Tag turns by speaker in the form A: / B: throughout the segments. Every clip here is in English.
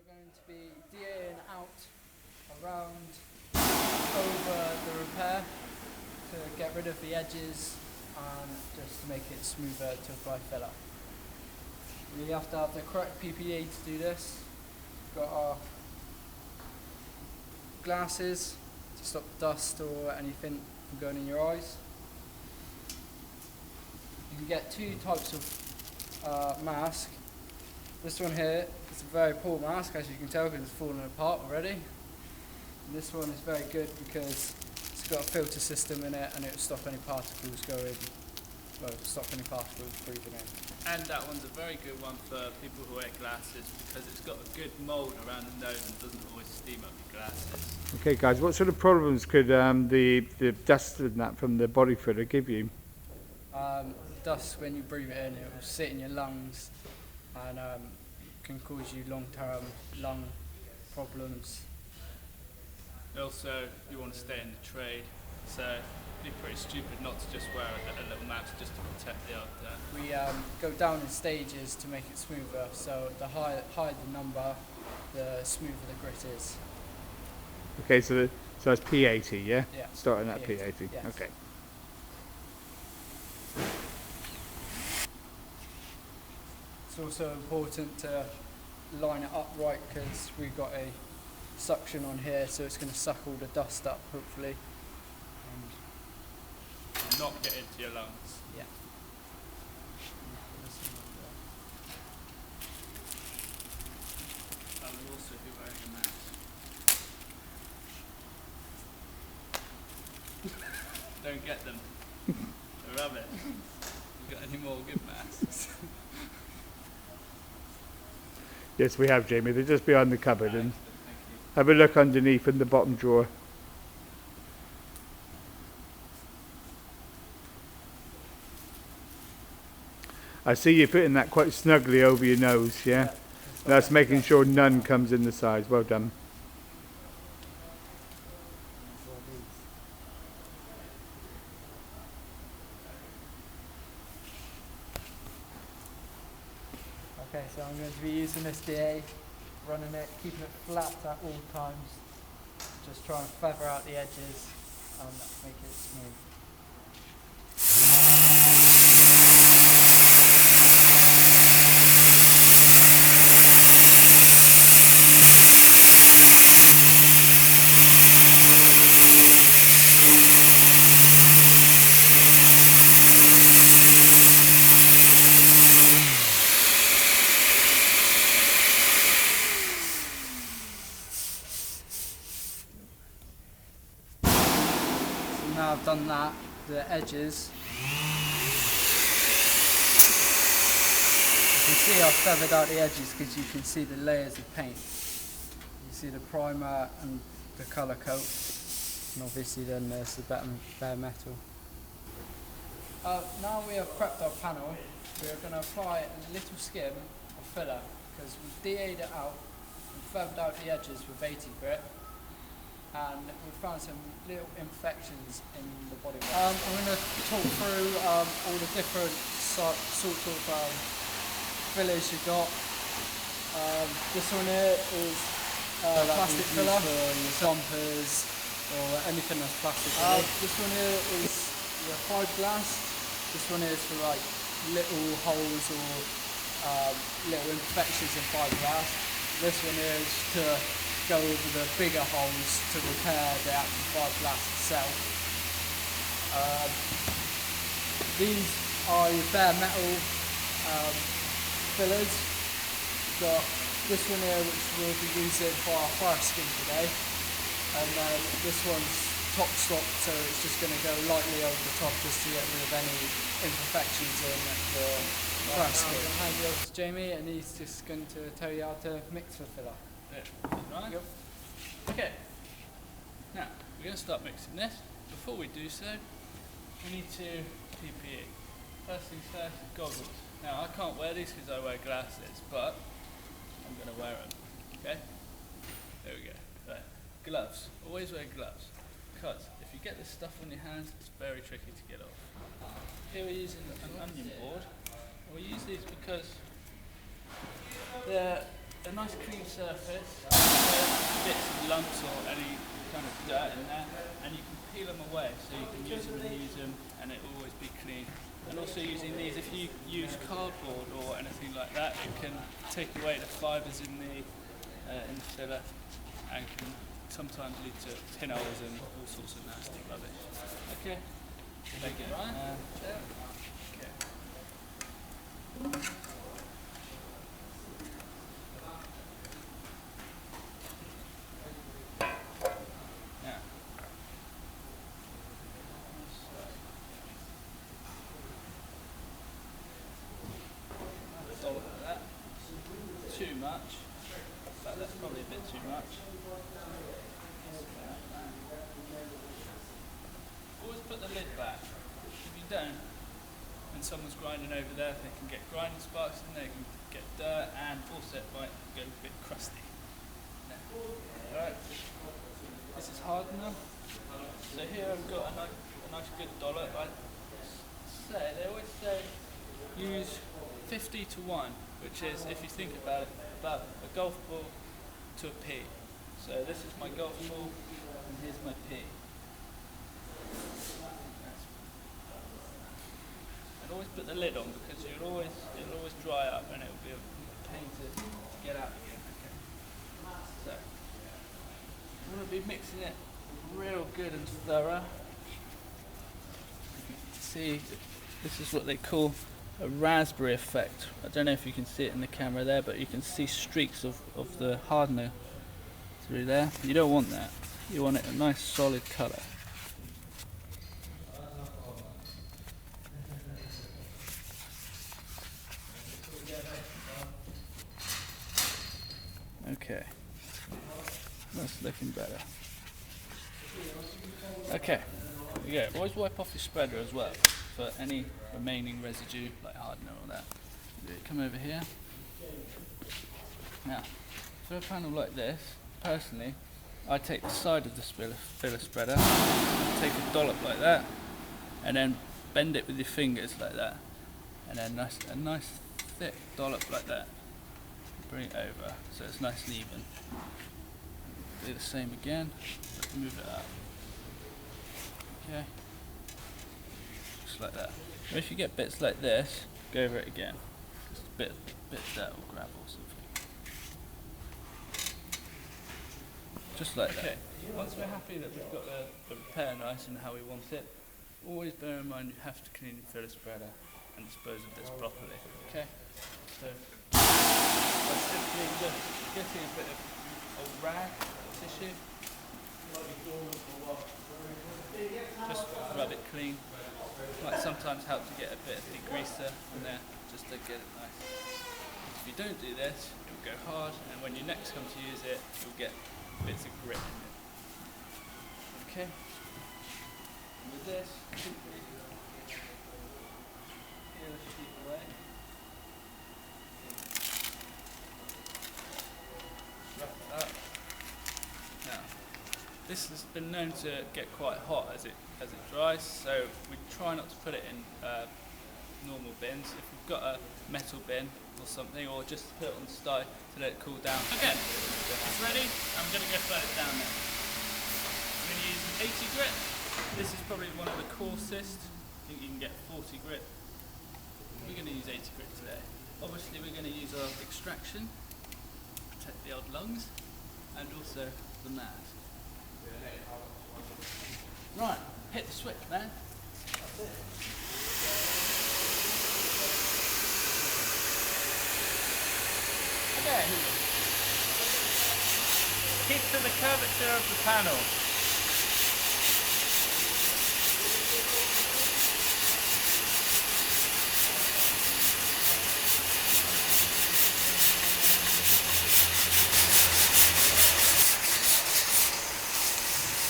A: going to be DAing out around over the repair to get rid of the edges and just to make it smoother to apply filler. We have to have the correct PPE to do this. We've got our glasses to stop dust or anything from going in your eyes. You can get two types of mask. This one here is a very poor mask, as you can tell, because it's fallen apart already. And this one is very good because it's got a filter system in it and it will stop any particles breathing in.
B: And that one's a very good one for people who wear glasses because it's got a good mould around the nose and doesn't always steam up your glasses.
C: Okay guys, what sort of problems could the dust and that from the body filler give you?
A: Dust, when you breathe it in, it will sit in your lungs and can cause you long-term lung problems.
B: Also, you want to stay in the trade, so it'd be pretty stupid not to just wear a little mask just to protect the odd dirt.
A: We go down in stages to make it smoother, so the higher the number, the smoother the grit is.
C: Okay, so it's P80, yeah?
A: Yeah.
C: Starting at P80.
A: Yes.
C: Okay.
A: It's also important to line it up right because we've got a suction on here, so it's going to suck all the dust up, hopefully.
B: And not get into your lungs.
A: Yeah.
B: I will also be wearing a mask. Don't get them. They're rubbish. You got any more good masks?
C: Yes, we have, Jamie. They're just behind the cupboard, and
B: Thank you.
C: have a look underneath in the bottom drawer. I see you putting that quite snugly over your nose, yeah? That's making sure none comes in the sides. Well done.
A: Okay, so I'm going to be using this DA, running it, keeping it flat at all times. Just try and feather out the edges and make it smooth. Now I've done that, the edges, you can see I've feathered out the edges because you can see the layers of paint. You see the primer and the colour coat, and obviously then there's the bare metal. Now we have prepped our panel, we are going to apply a little skim of filler because we DA'd it out and feathered out the edges with 80 grit. And we found some little imperfections in the body. I'm going to talk through all the different sort of fillers you've got. This one here is plastic filler for your bumpers or anything that's plastic. This one here is your fiberglass. This one is for like little holes or little imperfections in fiberglass. This one is to go over the bigger holes to repair the actual fiberglass itself. These are your bare metal fillers. Got this one here which we'll be using for our fire skin today, and then this one's top stop, so it's just going to go lightly over the top just to get rid of any imperfections in the fire skin. I'm going to hand you over to Jamie and he's just going to tell you how to mix the filler.
B: Right?
A: Yep.
B: Okay. Now, we're going to start mixing this. Before we do so, we need to PPE. First things first, goggles. Now, I can't wear these because I wear glasses, but I'm going to wear them. Okay? There we go. Right. Gloves. Always wear gloves. Because if you get this stuff on your hands, it's very tricky to get off. Here we're using an onion board. We use these because they're a nice clean surface, no bits of lumps or any kind of dirt in there, and you can peel them away, so you can use them and it will always be clean. And also using these, if you use cardboard or anything like that, it can take away the fibres in the filler and can sometimes lead to pinholes and all sorts of nasty rubbish. Okay. Thank you, Ryan. Okay. Now. Dollop of that. Too much. But that's probably a bit too much. Always put the lid back. If you don't, when someone's grinding over there, they can get grinding sparks in there, they can get dirt, and also it might go a bit crusty. Alright, this is hardener. So here I've got a nice good dollop. They always say use 50 to 1, which is, if you think about it, about a golf ball to a pea. So this is my golf ball, and here's my pea. And always put the lid on, because it'll always dry up and it'll be a pain to get out again. Okay. So I'm going to be mixing it real good and thorough. See, this is what they call a raspberry effect. I don't know if you can see it in the camera there, but you can see streaks of the hardener through there. You don't want that. You want it a nice solid colour. Okay, that's looking better. Okay, there you go. Always wipe off your spreader as well for any remaining residue like hardener or that. Come over here. Now, for a panel like this, personally, I take the side of the filler spreader, take a dollop like that, and then bend it with your fingers like that, and then a nice thick dollop like that. Bring it over so it's nice and even. Do the same again, move it up. Okay, just like that. And if you get bits like this, go over it again. Just a bit of dirt or gravel or something. Just like that. Once we're happy that we've got the repair nice and how we want it, always bear in mind you have to clean your filler spreader and dispose of this properly. Okay? So I'm simply just getting a bit of old rag or tissue. Just rub it clean. Might sometimes help to get a bit of degreaser in there just to get it nice. If you don't do this, it will go hard, and when you next come to use it, you'll get bits of grit in it. Okay? And with this, simply peel the sheet away. Wrap it up. Now, this has been known to get quite hot as it dries, so we try not to put it in normal bins. If we've got a metal bin or something, or just put it on the stove to let it cool down. Okay, it's ready. I'm going to go flat it down now. I'm going to use an 80 grit. This is probably one of the coarsest. I think you can get 40 grit. We're going to use 80 grit today. Obviously we're going to use our extraction, protect the old lungs, and also the mask. Right, hit the switch, man. That's it. Okay. Keep to the curvature of the panel.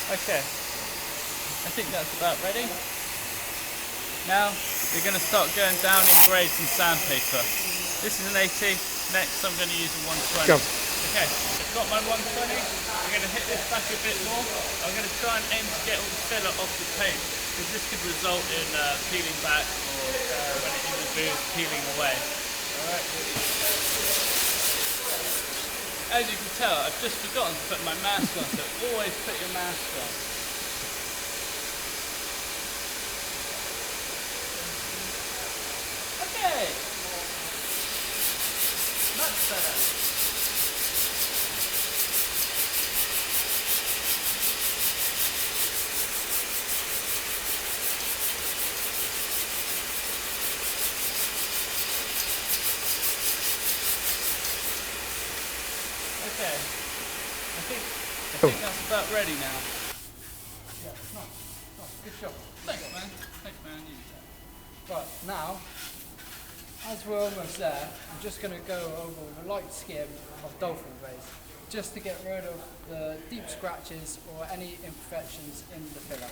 B: Okay, I think that's about ready. Now we're going to start going down in grades and sandpaper. This is an 80, next I'm going to use a 120. Go. Okay, I've got my 120, I'm going to hit this back a bit more. I'm going to try and aim to get all the filler off the paint, because this could result in peeling back or when it's in the booth, peeling away. Alright. as you can tell, I've just forgotten to put my mask on, so always put your mask on. Okay. Much better. Okay, I think that's about ready now.
A: Yeah, nice. Good job.
B: Thanks, man. Thanks, man. You did that.
A: Right, now, as we're almost there, I'm just going to go over with a light skim of dolphin base, just to get rid of the deep scratches or any imperfections in the filler.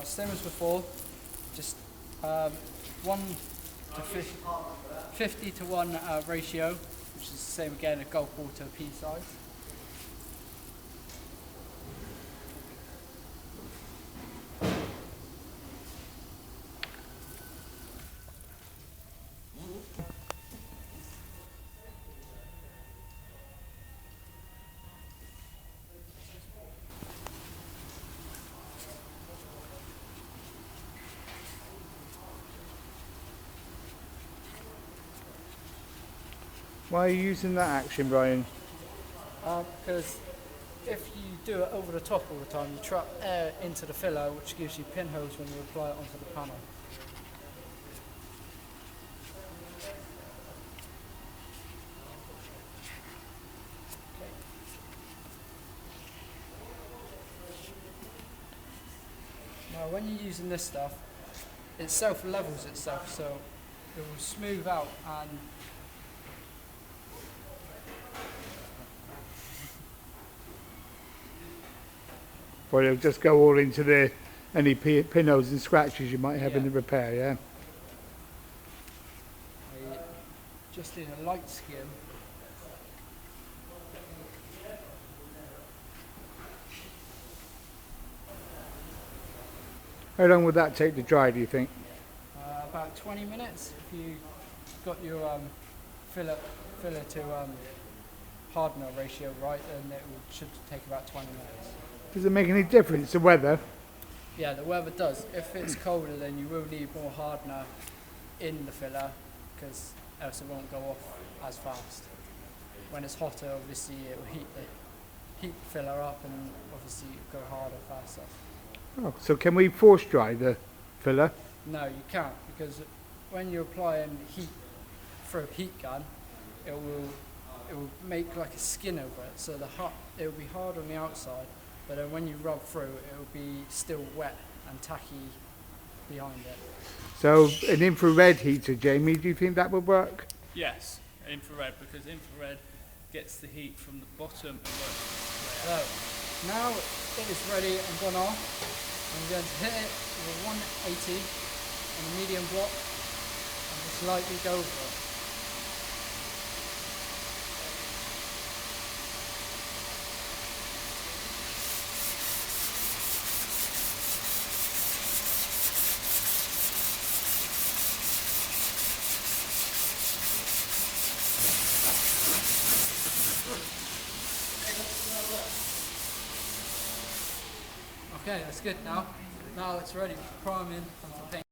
A: Same as before, just 50 to 1 ratio, which is the same again, a golf ball to a pea size.
C: Why are you using that action, Brian?
A: Because if you do it over the top all the time, you trap air into the filler, which gives you pinholes when you apply it onto the panel. Now when you're using this stuff, it self-levels itself, so it will smooth out and
C: Or it'll just go all into any pinholes and scratches you might have in the repair, yeah?
A: just in a light skim.
C: How long would that take to dry, do you think?
A: About 20 minutes. If you got your filler to hardener ratio right, then it should take about 20 minutes.
C: Does it make any difference, the weather?
A: Yeah, the weather does. If it's colder, then you will need more hardener in the filler, because else it won't go off as fast. When it's hotter, obviously it will heat the filler up, and obviously it'll go harder faster.
C: Oh, so can we force dry the filler?
A: No, you can't, because when you're applying heat through a heat gun, it will make like a skin over it, so it will be hard on the outside, but then when you rub through, it will be still wet and tacky behind it.
C: So an infrared heater, Jamie, do you think that would work?
B: Yes, infrared, because infrared gets the heat from the bottom and works its way
A: So
B: out.
A: now it is ready and gone off. I'm going to hit it with a 180 on a medium block and just lightly go over it. Okay, that's good now. Now it's ready for priming and for paint.